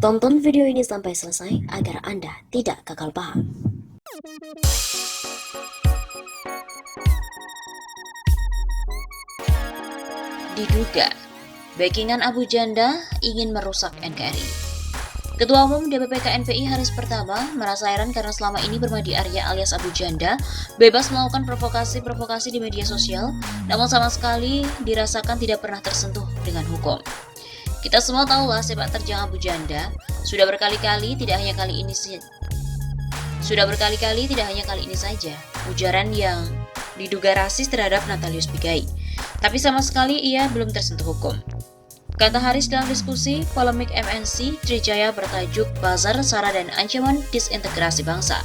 Tonton video ini sampai selesai agar Anda tidak gagal paham. Diduga, backingan Abu Janda ingin merusak NKRI. Ketua Umum DPP KNPI Haris Pertama merasa heran karena selama ini Permadi Arya alias Abu Janda bebas melakukan provokasi-provokasi di media sosial, namun sama sekali dirasakan tidak pernah tersentuh dengan hukum. Kita semua tahulah sepak terjang Abu Janda sudah berkali-kali tidak hanya kali ini saja ujaran yang diduga rasis terhadap Natalius Pigai. Tapi sama sekali ia belum tersentuh hukum. Kata Haris dalam diskusi polemik MNC Trijaya bertajuk Bazar Sara dan Ancaman Disintegrasi Bangsa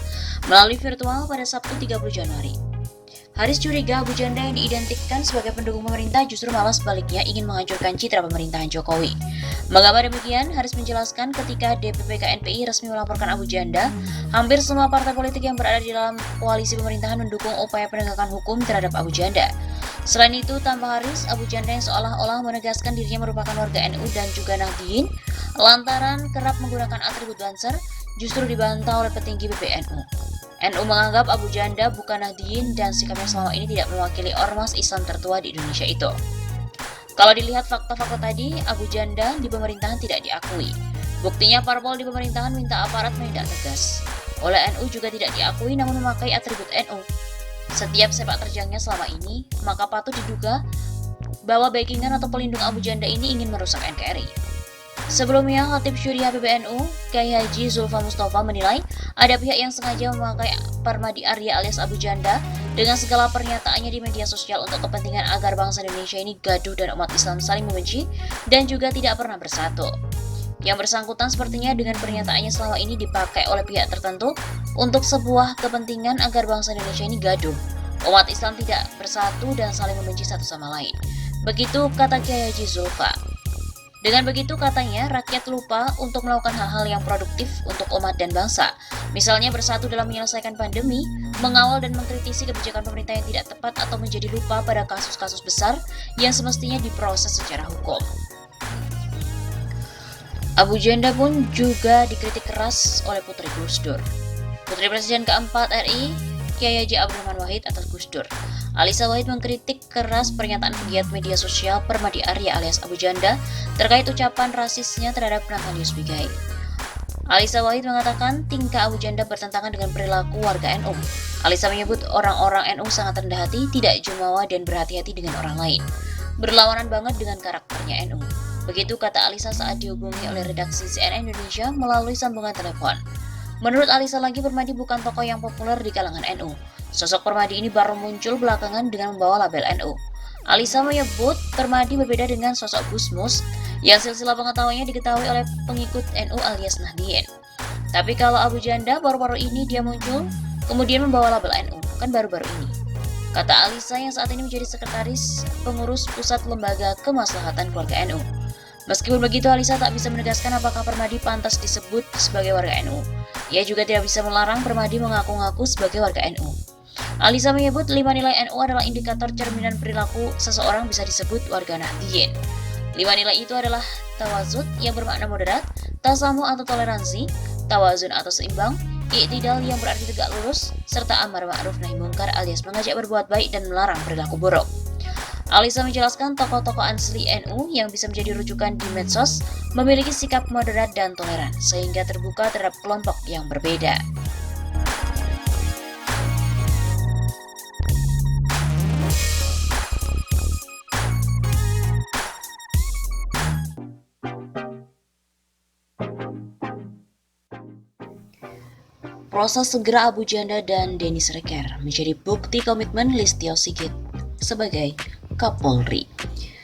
melalui virtual pada Sabtu 30 Januari. Haris curiga Abu Janda yang diidentikan sebagai pendukung pemerintah justru malah sebaliknya ingin menghancurkan citra pemerintahan Jokowi. Menggambar demikian, Haris menjelaskan ketika DPP KNPI resmi melaporkan Abu Janda, hampir semua partai politik yang berada di dalam koalisi pemerintahan mendukung upaya penegakan hukum terhadap Abu Janda. Selain itu, tambah Haris, Abu Janda yang seolah-olah menegaskan dirinya merupakan warga NU dan juga Nahdliyin lantaran kerap menggunakan atribut Banser, justru dibantah oleh petinggi PBNU. NU menganggap Abu Janda bukan Nahdliyin dan sikapnya selama ini tidak mewakili ormas Islam tertua di Indonesia itu. Kalau dilihat fakta-fakta tadi, Abu Janda di pemerintahan tidak diakui. Buktinya parpol di pemerintahan minta aparat menindak tegas. Oleh NU juga tidak diakui namun memakai atribut NU. Setiap sepak terjangnya selama ini, maka patut diduga bahwa backingan atau pelindung Abu Janda ini ingin merusak NKRI. Sebelumnya, Khatib Syuriah PBNU, Kyai Haji Zulfa Mustafa menilai ada pihak yang sengaja memakai Permadi Arya alias Abu Janda dengan segala pernyataannya di media sosial untuk kepentingan agar bangsa Indonesia ini gaduh dan umat Islam saling membenci dan juga tidak pernah bersatu. Yang bersangkutan sepertinya dengan pernyataannya selama ini dipakai oleh pihak tertentu untuk sebuah kepentingan agar bangsa Indonesia ini gaduh, umat Islam tidak bersatu dan saling membenci satu sama lain. Begitu kata Kyai Haji Zulfa. Dengan begitu katanya rakyat lupa untuk melakukan hal-hal yang produktif untuk umat dan bangsa. Misalnya bersatu dalam menyelesaikan pandemi, mengawal dan mengkritisi kebijakan pemerintah yang tidak tepat atau menjadi lupa pada kasus-kasus besar yang semestinya diproses secara hukum. Abu Janda pun juga dikritik keras oleh Putri Gus Dur. Putri Presiden keempat RI, Kyai Haji Abdurrahman Wahid atas Gus Dur. Alisa Wahid mengkritik keras pernyataan pegiat media sosial Permadi Arya alias Abu Janda terkait ucapan rasisnya terhadap Natalius Pigai. Alisa Wahid mengatakan tingkah Abu Janda bertentangan dengan perilaku warga NU. Alisa menyebut orang-orang NU sangat rendah hati, tidak jumawa dan berhati-hati dengan orang lain. Berlawanan banget dengan karakternya NU. Begitu kata Alisa saat dihubungi oleh redaksi CNN Indonesia melalui sambungan telepon. Menurut Alisa lagi, Permadi bukan tokoh yang populer di kalangan NU. Sosok Permadi ini baru muncul belakangan dengan membawa label NU. Alisa menyebut Permadi berbeda dengan sosok Gus Mus yang silsilah pengetahuannya diketahui oleh pengikut NU alias Nahdliyin. Tapi kalau Abu Janda baru-baru ini dia muncul, kemudian membawa label NU, kan baru-baru ini. Kata Alisa yang saat ini menjadi sekretaris pengurus pusat lembaga kemaslahatan keluarga NU. Meskipun begitu, Alisa tak bisa menegaskan apakah Permadi pantas disebut sebagai warga NU. Ia juga tidak bisa melarang Permadi mengaku-ngaku sebagai warga NU. Alisa menyebut 5 nilai NU adalah indikator cerminan perilaku seseorang bisa disebut warga Nahdliyin. 5 nilai itu adalah tawazud yang bermakna moderat, tasamu atau toleransi, tawazun atau seimbang, i'tidal yang berarti tegak lurus, serta amar ma'ruf nahi mungkar alias mengajak berbuat baik dan melarang perilaku buruk. Alisa menjelaskan tokoh-tokoh asli NU yang bisa menjadi rujukan di medsos memiliki sikap moderat dan toleran sehingga terbuka terhadap kelompok yang berbeda. Proses segera Abu Janda dan Denny Sreker menjadi bukti komitmen Listio Sigit sebagai Kapolri.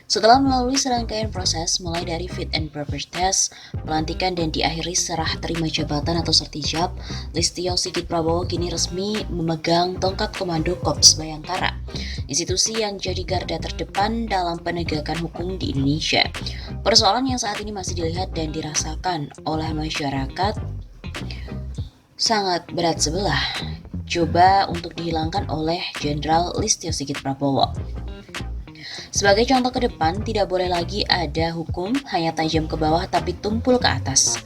Setelah melalui serangkaian proses mulai dari fit and proper test, pelantikan dan diakhiri serah terima jabatan atau sertijab, Listio Sigit Prabowo kini resmi memegang tongkat komando Korps Bayangkara, institusi yang jadi garda terdepan dalam penegakan hukum di Indonesia. Persoalan yang saat ini masih dilihat dan dirasakan oleh masyarakat sangat berat sebelah, coba untuk dihilangkan oleh Jenderal Listio Sigit Prabowo. Sebagai contoh ke depan, tidak boleh lagi ada hukum hanya tajam ke bawah tapi tumpul ke atas.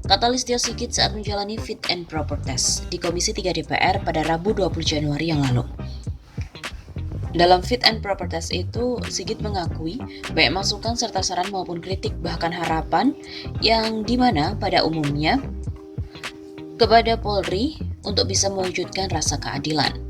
kata Listio Sigit saat menjalani fit and proper test di Komisi 3 DPR pada Rabu 20 Januari yang lalu. Dalam fit and proper test itu, Sigit mengakui banyak masukan serta saran maupun kritik bahkan harapan yang dimana pada umumnya kepada Polri untuk bisa mewujudkan rasa keadilan.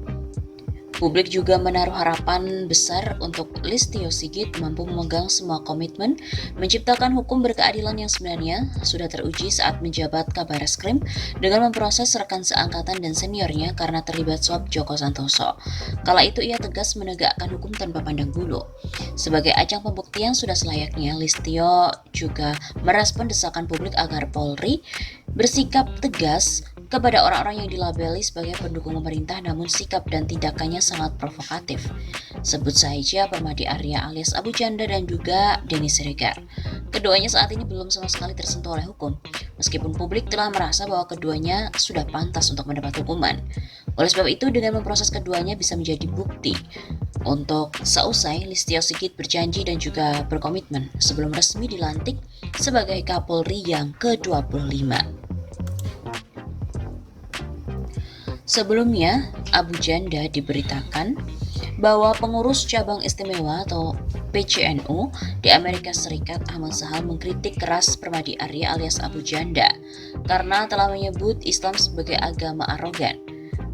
Publik juga menaruh harapan besar untuk Listio Sigit mampu memegang semua komitmen menciptakan hukum berkeadilan yang sebenarnya sudah teruji saat menjabat Kabareskrim dengan memproses rekan seangkatan dan seniornya karena terlibat suap Joko Santoso. Kala itu ia tegas menegakkan hukum tanpa pandang bulu. Sebagai ajang pembuktian sudah selayaknya, Listio juga merespon desakan publik agar Polri bersikap tegas kepada orang-orang yang dilabeli sebagai pendukung pemerintah namun sikap dan tindakannya sangat provokatif. Sebut saja Permadi Arya alias Abu Janda dan juga Denny Siregar. Keduanya saat ini belum sama sekali tersentuh oleh hukum, meskipun publik telah merasa bahwa keduanya sudah pantas untuk mendapat hukuman. Oleh sebab itu, dengan memproses keduanya bisa menjadi bukti untuk seusai Listio Sigit berjanji dan juga berkomitmen sebelum resmi dilantik sebagai Kapolri yang ke-25. Sebelumnya, Abu Janda diberitakan bahwa pengurus cabang istimewa atau PCNU di Amerika Serikat Ahmad Sahal mengkritik keras Permadi Arya alias Abu Janda karena telah menyebut Islam sebagai agama arogan.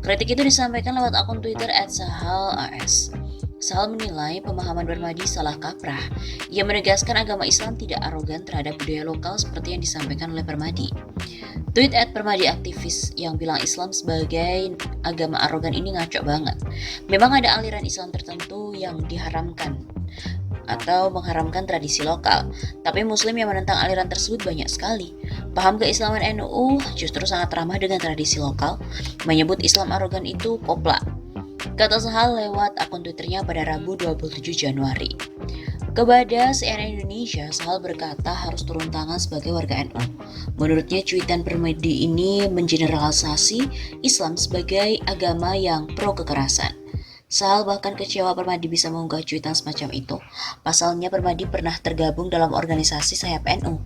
Kritik itu disampaikan lewat akun Twitter @sahalas. Sahal menilai pemahaman Permadi salah kaprah. Ia menegaskan agama Islam tidak arogan terhadap budaya lokal seperti yang disampaikan oleh Permadi. Tweet @permadi aktivis yang bilang Islam sebagai agama arogan ini ngaco banget. Memang ada aliran Islam tertentu yang diharamkan atau mengharamkan tradisi lokal, tapi Muslim yang menentang aliran tersebut banyak sekali. Paham keislaman NU justru sangat ramah dengan tradisi lokal, menyebut Islam arogan itu kopla. Kata Sahal lewat akun Twitternya pada Rabu 27 Januari. Kepada CNN Indonesia, Sahal berkata harus turun tangan sebagai warga NU. Menurutnya, cuitan Permadi ini mengeneralisasi Islam sebagai agama yang pro kekerasan. Sahal bahkan kecewa Permadi bisa mengunggah cuitan semacam itu. Pasalnya, Permadi pernah tergabung dalam organisasi sayap NU.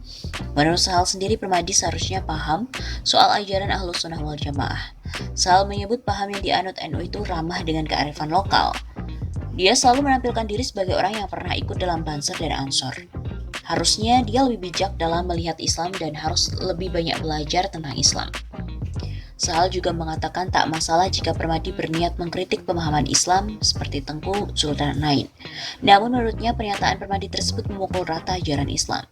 Menurut Sahal sendiri, Permadi seharusnya paham soal ajaran Ahlus Sunnah wal Jamaah. Sahal menyebut paham yang dianut NU itu ramah dengan kearifan lokal. Dia selalu menampilkan diri sebagai orang yang pernah ikut dalam Banser dan Ansor. Harusnya dia lebih bijak dalam melihat Islam dan harus lebih banyak belajar tentang Islam. Sahal juga mengatakan tak masalah jika Permadi berniat mengkritik pemahaman Islam seperti Tengku Zulkarnain. Namun menurutnya pernyataan Permadi tersebut memukul rata ajaran Islam.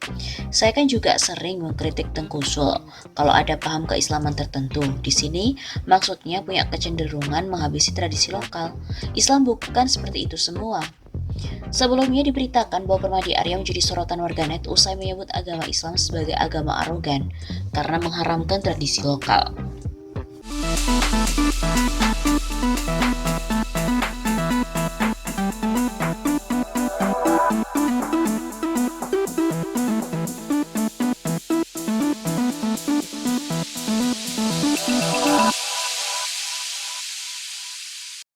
Saya kan juga sering mengkritik Tengku Zul kalau ada paham keislaman tertentu. Di sini maksudnya punya kecenderungan menghabisi tradisi lokal. Islam bukan seperti itu semua. Sebelumnya diberitakan bahwa Permadi Arya menjadi sorotan warganet usai menyebut agama Islam sebagai agama arogan karena mengharamkan tradisi lokal.